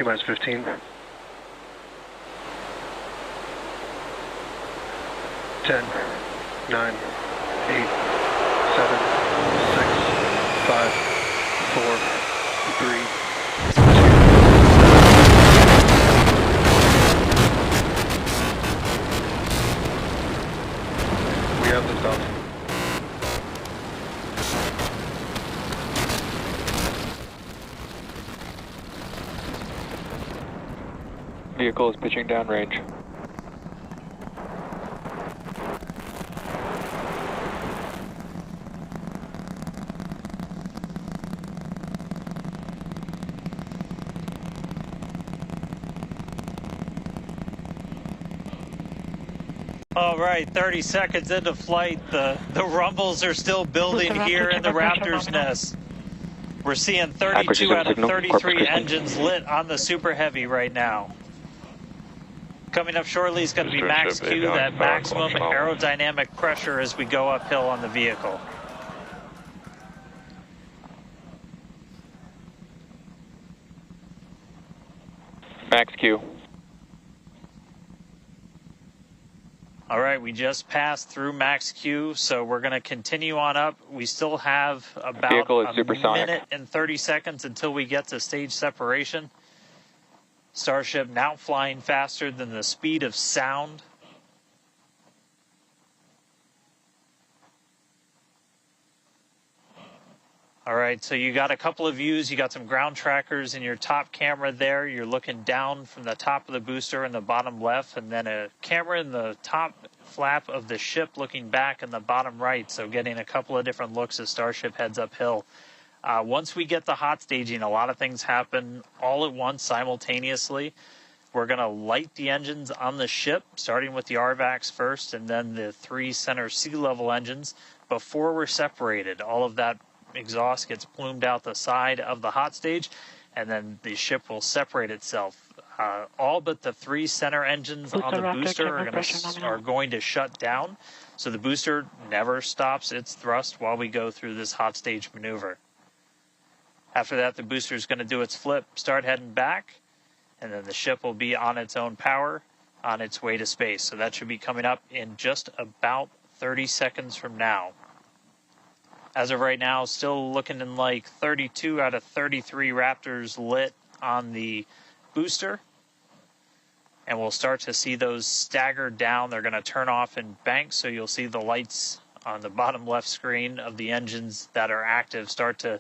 T-minus 15. 10, 9, 8, 7, 6, 5, 4, 3, 2. We have liftoff. Vehicle is pitching downrange. All right, 30 seconds into flight. The rumbles are still building here in the Raptor's nest. We're seeing 32 out of 33 engines lit on the Super Heavy right now. Coming up shortly is going to be max Q, that maximum aerodynamic pressure as we go uphill on the vehicle. Max Q. All right, we just passed through max Q, so we're going to continue on up. We still have about a minute and 30 seconds until we get to stage separation. Starship now flying faster than the speed of sound. All right, so you got a couple of views. You got some ground trackers in your top camera there. You're looking down from the top of the booster in the bottom left, and then a camera in the top flap of the ship looking back in the bottom right, so getting a couple of different looks as Starship heads uphill. Once we get the hot staging, a lot of things happen all at once simultaneously. We're going to light the engines on the ship, starting with the RVACs first, and then the 3 center sea level engines before we're separated. All of that exhaust gets plumed out the side of the hot stage, and then the ship will separate itself. All but the 3 center engines on the booster are going to shut down, so the booster never stops its thrust while we go through this hot stage maneuver. After that, the booster is going to do its flip, start heading back, and then the ship will be on its own power on its way to space. So that should be coming up in just about 30 seconds from now. As of right now, still looking in like 32 out of 33 Raptors lit on the booster. And we'll start to see those stagger down. They're going to turn off in banks, so you'll see the lights on the bottom left screen of the engines that are active start to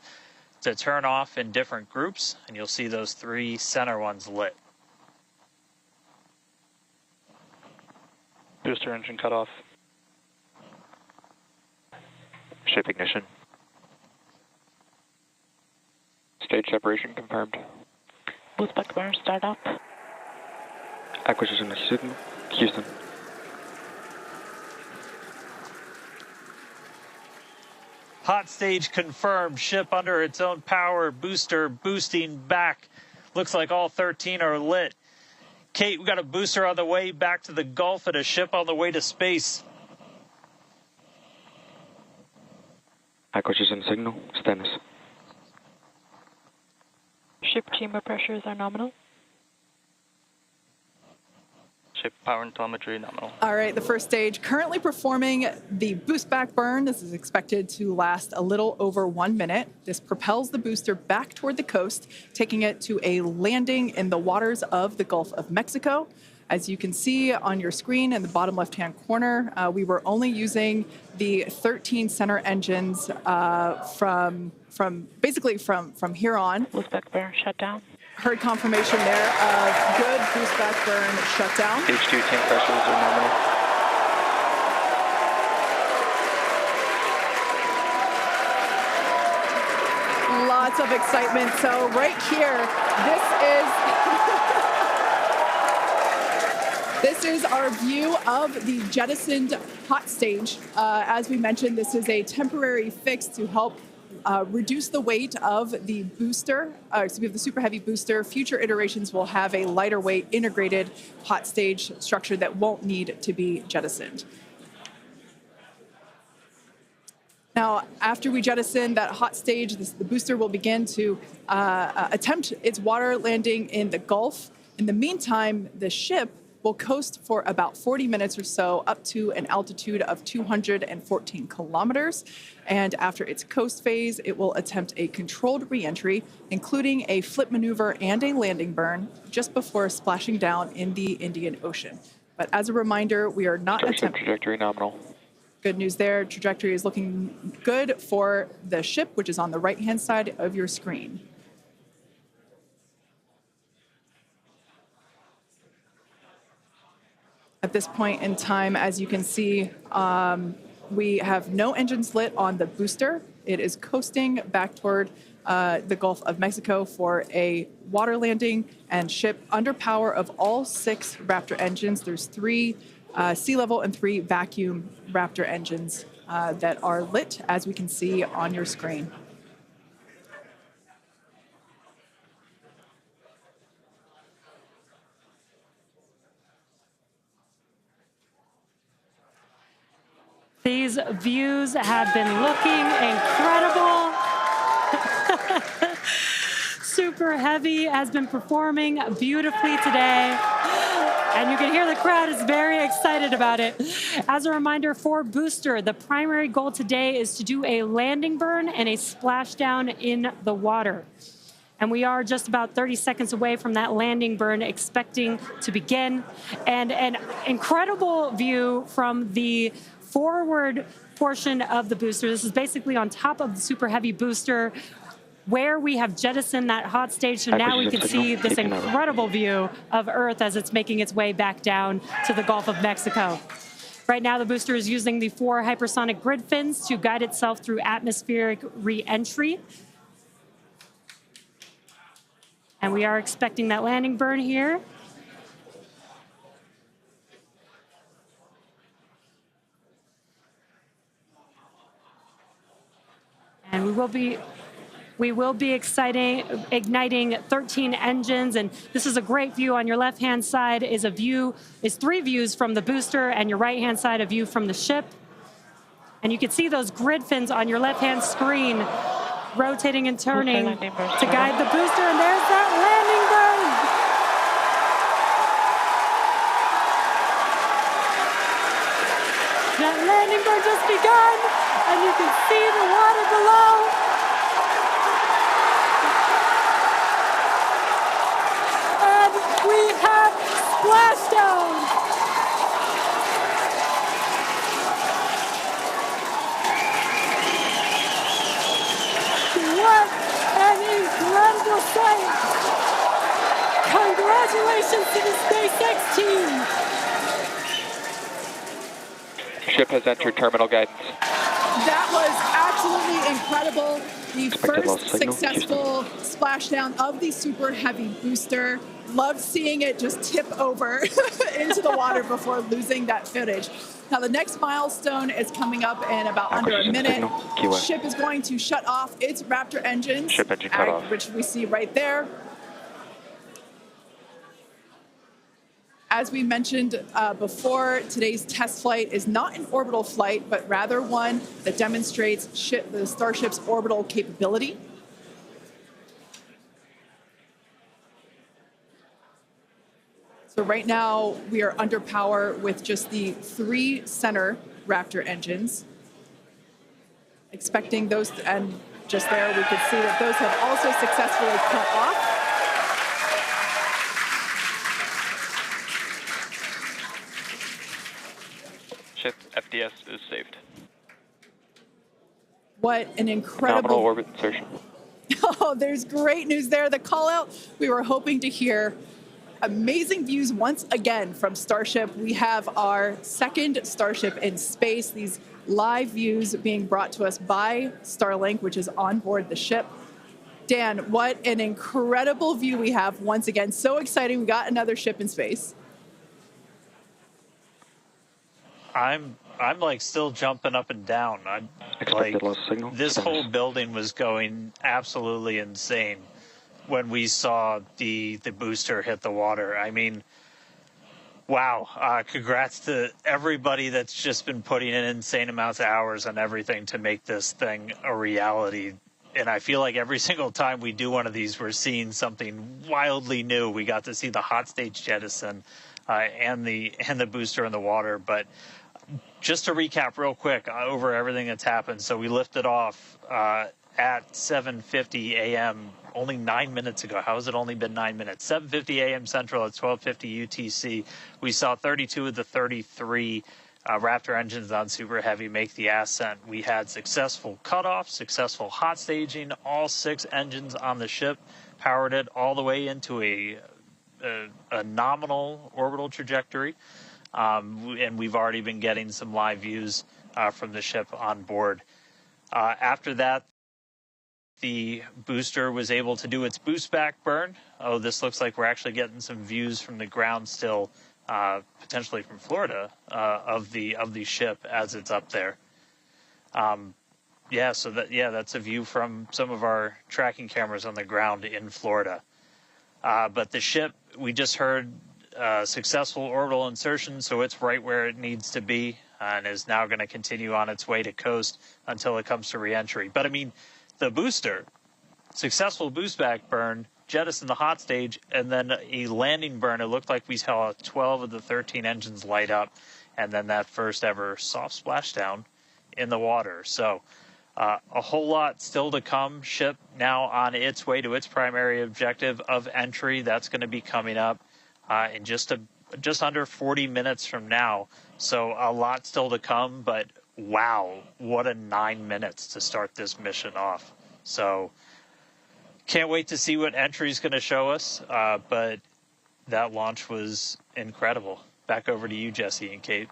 turn off in different groups, and you'll see those 3 center ones lit. Booster engine cut off. Ship ignition. Stage separation confirmed. Boost back burn, start up. Acquisition signal, Houston. Hot stage confirmed. Ship under its own power. Booster boosting back. Looks like all 13 are lit. Kate, we got a booster on the way back to the Gulf and a ship on the way to space. Acquisition signal, Stennis. Ship chamber pressures are nominal. Ship power and telemetry nominal. All right, the first stage currently performing the boost back burn. This is expected to last a little over 1 minute. This propels the booster back toward the coast, taking it to a landing in the waters of the Gulf of Mexico. As you can see on your screen in the bottom left-hand corner, we were only using the 13 center engines from here on. Boost back burn shut down. Heard confirmation there of good boost back burn shutdown. Stage 2 tank pressures are nominal. Lots of excitement. So right here, this is our view of the jettisoned hot stage. As we mentioned, this is a temporary fix to help reduce the weight of the booster, the Super Heavy booster. Future iterations will have a lighter weight integrated hot stage structure that won't need to be jettisoned. Now, after we jettison that hot stage, the booster will begin to attempt its water landing in the Gulf. In the meantime, the ship will coast for about 40 minutes or so up to an altitude of 214 kilometers. And after its coast phase, it will attempt a controlled reentry, including a flip maneuver and a landing burn, just before splashing down in the Indian Ocean. But as a reminder, we are not Starship attempting. trajectory nominal. Good news there. Trajectory is looking good for the ship, which is on the right-hand side of your screen. At this point in time, as you can see, we have no engines lit on the booster. It is coasting back toward the Gulf of Mexico for a water landing and ship under power of all 6 Raptor engines. There's 3 sea level and 3 vacuum Raptor engines that are lit, as we can see on your screen. These views have been looking incredible. Super Heavy has been performing beautifully today. And you can hear the crowd is very excited about it. As a reminder for Booster, the primary goal today is to do a landing burn and a splashdown in the water. And we are just about 30 seconds away from that landing burn expecting to begin. And an incredible view from the forward portion of the booster. This is basically on top of the Super Heavy booster where we have jettisoned that hot stage. So now we can see this incredible view of Earth as it's making its way back down to the Gulf of Mexico. Right now, the booster is using the 4 hypersonic grid fins to guide itself through atmospheric re-entry. And we are expecting that landing burn here. And we will be igniting 13 engines, and this is a great view. On your left-hand side is 3 views from the booster, and your right-hand side a view from the ship. And you can see those grid fins on your left-hand screen rotating and turning to guide the booster, and there's that landing burn. That landing burn just begun, and you can see the water below. And we have splashdown. What an incredible sight! Congratulations to the SpaceX team! Ship has entered terminal guidance. That was absolutely incredible. The first signal, successful splashdown of the Super Heavy booster. Loved seeing it just tip over into the water before losing that footage. Now the next milestone is coming up in about under a minute. The ship is going to shut off its Raptor engines, Ship engine cut off. which we see right there. As we mentioned before, today's test flight is not an orbital flight, but rather one that demonstrates the Starship's orbital capability. So right now, we are under power with just the 3 center Raptor engines. Expecting those, and just there, we could see that those have also successfully cut off. Ship FDS is saved. What an incredible... Nominal orbit insertion. Oh, there's great news there. The call out we were hoping to hear. Amazing views once again from Starship. We have our second Starship in space. These live views being brought to us by Starlink, which is on board the ship. Dan, what an incredible view we have once again. So exciting. We got another ship in space. I'm like still jumping up and down. Expected loss signal. This whole building was going absolutely insane when we saw the booster hit the water. I mean, Wow. Congrats to everybody that's just been putting in insane amounts of hours on everything to make this thing a reality. And I feel like every single time we do one of these, we're seeing something wildly new. We got to see the hot stage jettison and the booster in the water. But just to recap real quick over everything that's happened. So we lifted off at 7:50 a.m. only 9 minutes ago. How has it only been 9 minutes? 7:50 a.m. Central at 12:50 UTC. We saw 32 of the 33 Raptor engines on Super Heavy make the ascent. We had successful cutoff, successful hot staging. All 6 engines on the ship powered it all the way into a nominal orbital trajectory. And we've already been getting some live views from the ship on board. After that, the booster was able to do its boost back burn. Oh, this looks like we're actually getting some views from the ground still, potentially from Florida, of the ship as it's up there. That's a view from some of our tracking cameras on the ground in Florida. But the ship, we just heard successful orbital insertion, so it's right where it needs to be and is now going to continue on its way to coast until it comes to reentry. But I mean, the booster, successful boost back burn, jettison the hot stage, and then a landing burn. It looked like we saw 12 of the 13 engines light up, and then that first ever soft splashdown in the water. So a whole lot still to come. Ship now on its way to its primary objective of entry. That's going to be coming up in just under 40 minutes from now. So a lot still to come, but wow, what a 9 minutes to start this mission off. So can't wait to see what entry is going to show us, but that launch was incredible. Back over to you, Jesse and Kate.